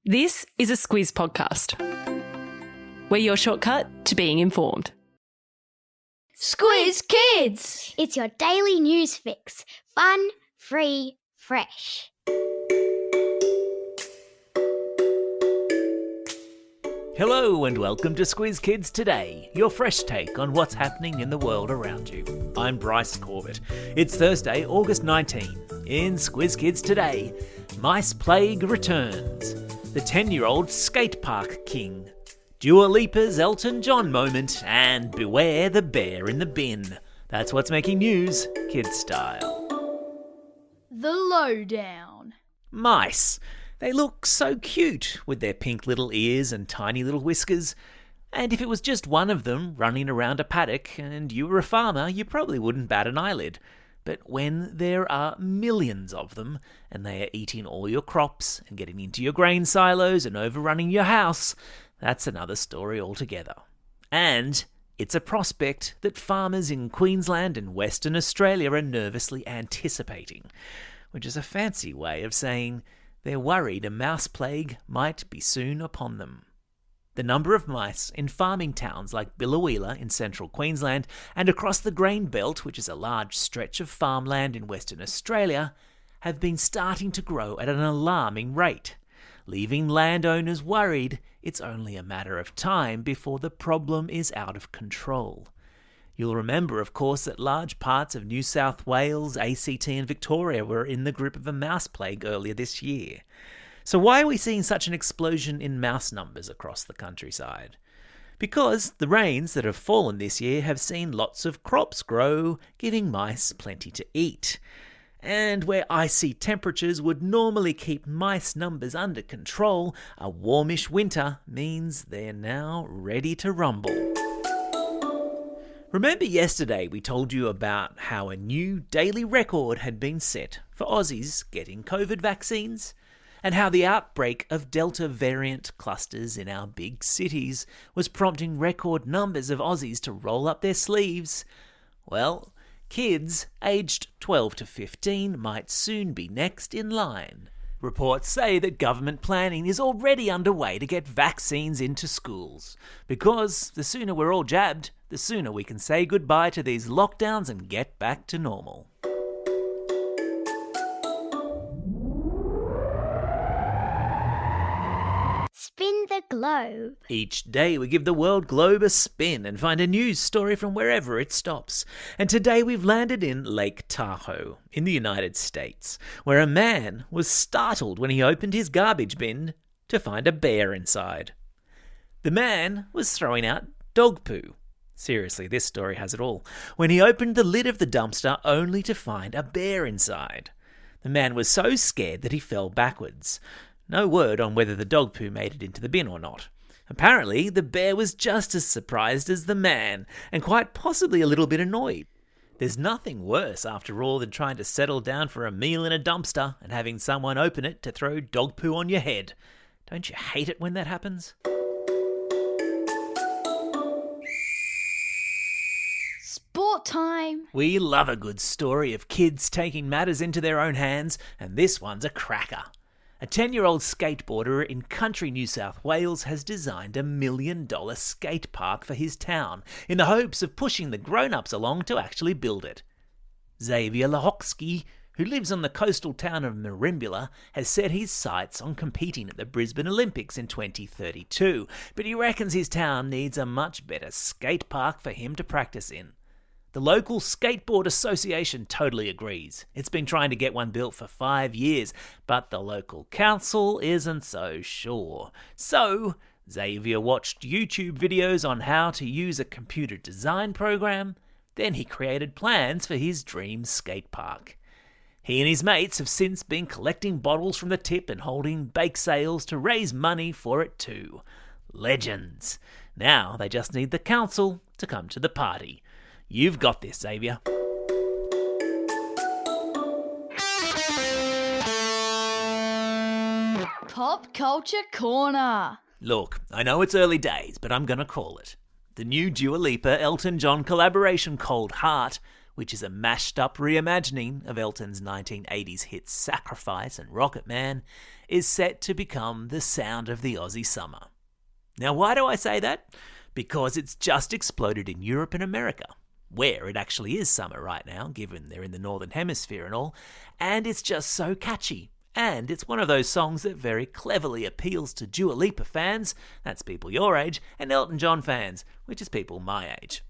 This is a Squiz podcast. We're your shortcut to being informed. Squiz Kids! It's your daily news fix. Fun, free, fresh. Hello and welcome to Squiz Kids Today, your fresh take on what's happening in the world around you. I'm Bryce Corbett. It's Thursday, August 19. In Squiz Kids Today, mice plague returns. The 10-year-old skate park king. Dua Lipa's Elton John moment, and beware the bear in the bin. That's what's making news, kids style. The Lowdown. Mice. They look so cute with their pink little ears and tiny little whiskers. And if it was just one of them running around a paddock and you were a farmer, you probably wouldn't bat an eyelid. But when there are millions of them and they are eating all your crops and getting into your grain silos and overrunning your house, that's another story altogether. And it's a prospect that farmers in Queensland and Western Australia are nervously anticipating, which is a fancy way of saying they're worried a mouse plague might be soon upon them. The number of mice in farming towns like Biloela in central Queensland and across the Grain Belt, which is a large stretch of farmland in Western Australia, have been starting to grow at an alarming rate, leaving landowners worried it's only a matter of time before the problem is out of control. You'll remember, of course, that large parts of New South Wales, ACT and Victoria were in the grip of a mouse plague earlier this year. So why are we seeing such an explosion in mouse numbers across the countryside? Because the rains that have fallen this year have seen lots of crops grow, giving mice plenty to eat. And where icy temperatures would normally keep mice numbers under control, a warmish winter means they're now ready to rumble. Remember yesterday we told you about how a new daily record had been set for Aussies getting COVID vaccines? And how the outbreak of Delta variant clusters in our big cities was prompting record numbers of Aussies to roll up their sleeves? Well, kids aged 12 to 15 might soon be next in line. Reports say that government planning is already underway to get vaccines into schools, because the sooner we're all jabbed, the sooner we can say goodbye to these lockdowns and get back to normal. Spin the globe. Each day we give the world globe a spin and find a news story from wherever it stops. And today we've landed in Lake Tahoe, in the United States, where a man was startled when he opened his garbage bin to find a bear inside. The man was throwing out dog poo. Seriously, this story has it all. When he opened the lid of the dumpster only to find a bear inside. The man was so scared that he fell backwards. No word on whether the dog poo made it into the bin or not. Apparently, the bear was just as surprised as the man, and quite possibly a little bit annoyed. There's nothing worse, after all, than trying to settle down for a meal in a dumpster and having someone open it to throw dog poo on your head. Don't you hate it when that happens? Sport time. We love a good story of kids taking matters into their own hands, and this one's a cracker. A 10-year-old skateboarder in country New South Wales has designed $1 million skate park for his town in the hopes of pushing the grown-ups along to actually build it. Xavier Lahoksky, who lives on the coastal town of Merimbula, has set his sights on competing at the Brisbane Olympics in 2032, but he reckons his town needs a much better skate park for him to practice in. The local skateboard association totally agrees. It's been trying to get one built for 5 years, but the local council isn't so sure. So, Xavier watched YouTube videos on how to use a computer design program. Then he created plans for his dream skate park. He and his mates have since been collecting bottles from the tip and holding bake sales to raise money for it too. Legends. Now they just need the council to come to the party. You've got this, Xavier. Pop Culture Corner. Look, I know it's early days, but I'm going to call it. The new Dua Lipa Elton John collaboration Cold Heart which is a mashed-up reimagining of Elton's 1980s hits Sacrifice and Rocket Man, is set to become the sound of the Aussie summer. Now, why do I say that? Because it's just exploded in Europe and America, where it actually is summer right now, given they're in the Northern Hemisphere and all, and it's just so catchy. And it's one of those songs that very cleverly appeals to Dua Lipa fans, that's people your age, and Elton John fans, which is people my age.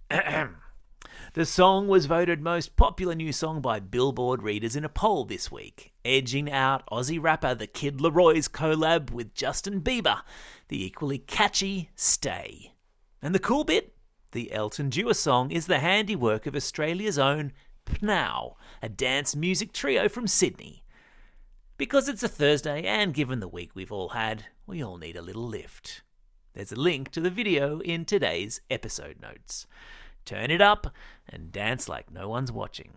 The song was voted most popular new song by Billboard readers in a poll this week, edging out Aussie rapper The Kid Leroy's collab with Justin Bieber, the equally catchy Stay. And the cool bit? The Elton Dua song is the handiwork of Australia's own Pnow, a dance music trio from Sydney. Because it's a Thursday, and given the week we've all had, we all need a little lift. There's a link to the video in today's episode notes. Turn it up and dance like no one's watching.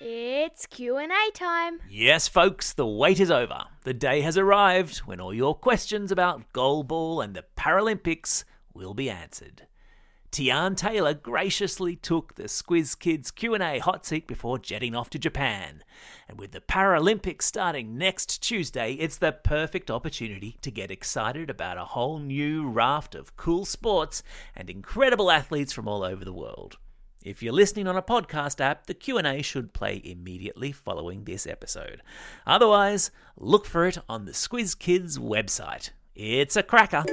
It's Q&A time. Yes, folks, the wait is over. The day has arrived when all your questions about goalball and the Paralympics will be answered. Tian Taylor graciously took the Squiz Kids Q&A hot seat before jetting off to Japan. And with the Paralympics starting next Tuesday, it's the perfect opportunity to get excited about a whole new raft of cool sports and incredible athletes from all over the world. If you're listening on a podcast app, the Q&A should play immediately following this episode. Otherwise, look for it on the Squiz Kids website. It's a cracker.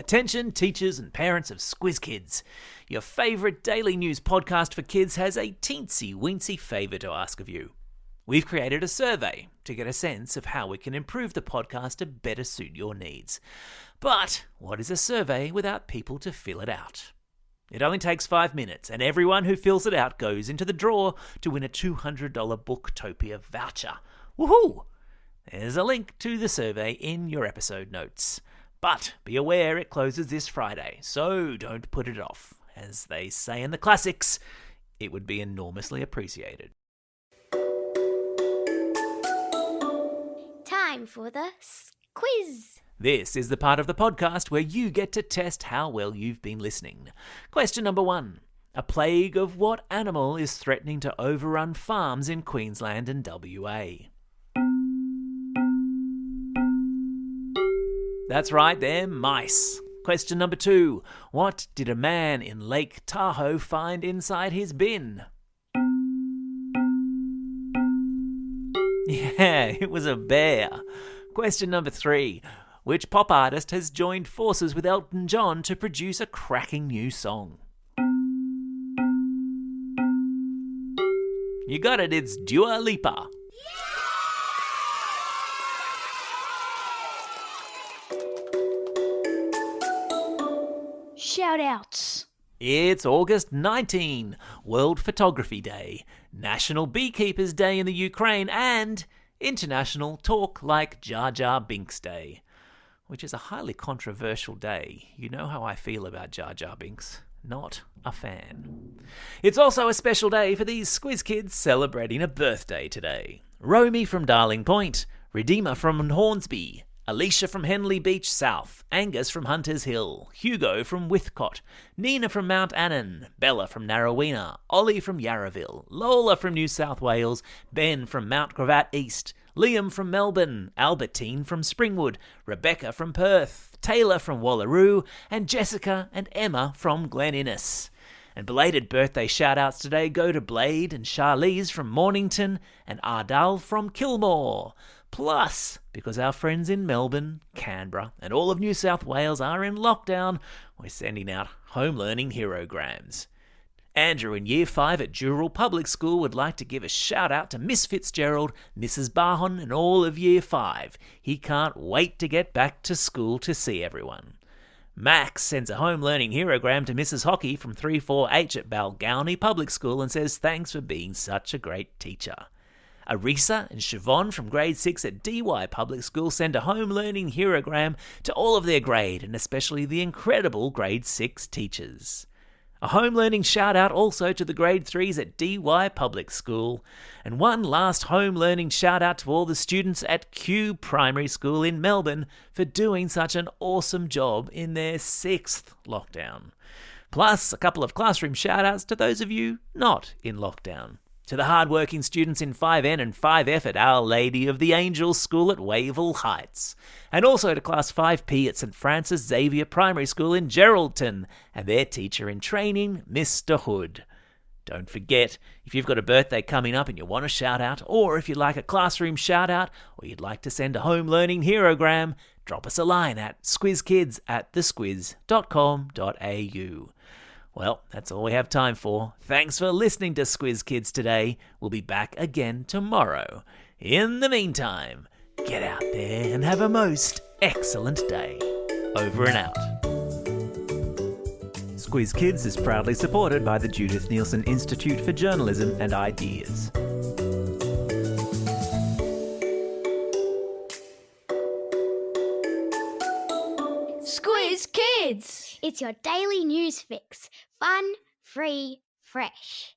Attention teachers and parents of Squiz Kids. Your favourite daily news podcast for kids has a teensy-weensy favour to ask of you. We've created a survey to get a sense of how we can improve the podcast to better suit your needs. But what is a survey without people to fill it out? It only takes 5 minutes, and everyone who fills it out goes into the draw to win a $200 Booktopia voucher. Woohoo! There's a link to the survey in your episode notes. But be aware it closes this Friday, so don't put it off. As they say in the classics, it would be enormously appreciated. Time for the quiz. This is the part of the podcast where you get to test how well you've been listening. Question number 1. A plague of what animal is threatening to overrun farms in Queensland and WA? That's right, they're mice. Question number 2. What did a man in Lake Tahoe find inside his bin? Yeah, it was a bear. Question number 3. Which pop artist has joined forces with Elton John to produce a cracking new song? You got it, it's Dua Lipa. Shout-outs. It's August 19, World Photography Day, National Beekeepers Day in the Ukraine, and International Talk Like Jar Jar Binks Day, which is a highly controversial day. You know how I feel about Jar Jar Binks. Not a fan. It's also a special day for these Squiz Kids celebrating a birthday today. Romy from Darling Point, Redeemer from Hornsby, Alicia from Henley Beach South, Angus from Hunters Hill, Hugo from Withcott, Nina from Mount Annan, Bella from Narrowena, Ollie from Yarraville, Lola from New South Wales, Ben from Mount Gravatt East, Liam from Melbourne, Albertine from Springwood, Rebecca from Perth, Taylor from Wallaroo, and Jessica and Emma from Glen Innes. And belated birthday shout-outs today go to Blade and Charlize from Mornington and Ardal from Kilmore. Plus, because our friends in Melbourne, Canberra, and all of New South Wales are in lockdown, we're sending out home learning herograms. Andrew in Year 5 at Dural Public School would like to give a shout out to Miss Fitzgerald, Mrs. Barhon, and all of Year 5. He can't wait to get back to school to see everyone. Max sends a home learning herogram to Mrs. Hockey from 34H at Balgownie Public School and says thanks for being such a great teacher. Arisa and Siobhan from grade 6 at DY Public School send a home learning herogram to all of their grade and especially the incredible grade 6 teachers. A home learning shout out also to the grade 3s at DY Public School. And one last home learning shout out to all the students at Kew Primary School in Melbourne for doing such an awesome job in their 6th lockdown. Plus, a couple of classroom shout-outs to those of you not in lockdown. To the hard-working students in 5N and 5F at Our Lady of the Angels School at Wavell Heights. And also to Class 5P at St Francis Xavier Primary School in Geraldton and their teacher in training, Mr Hood. Don't forget, if you've got a birthday coming up and you want a shout-out, or if you'd like a classroom shout-out, or you'd like to send a home learning herogram, drop us a line at squizkids@thesquiz.com.au. Well, that's all we have time for. Thanks for listening to Squiz Kids today. We'll be back again tomorrow. In the meantime, get out there and have a most excellent day. Over and out. Squiz Kids is proudly supported by the Judith Neilson Institute for Journalism and Ideas. Squiz Kids! It's your daily news fix. Fun, free, fresh.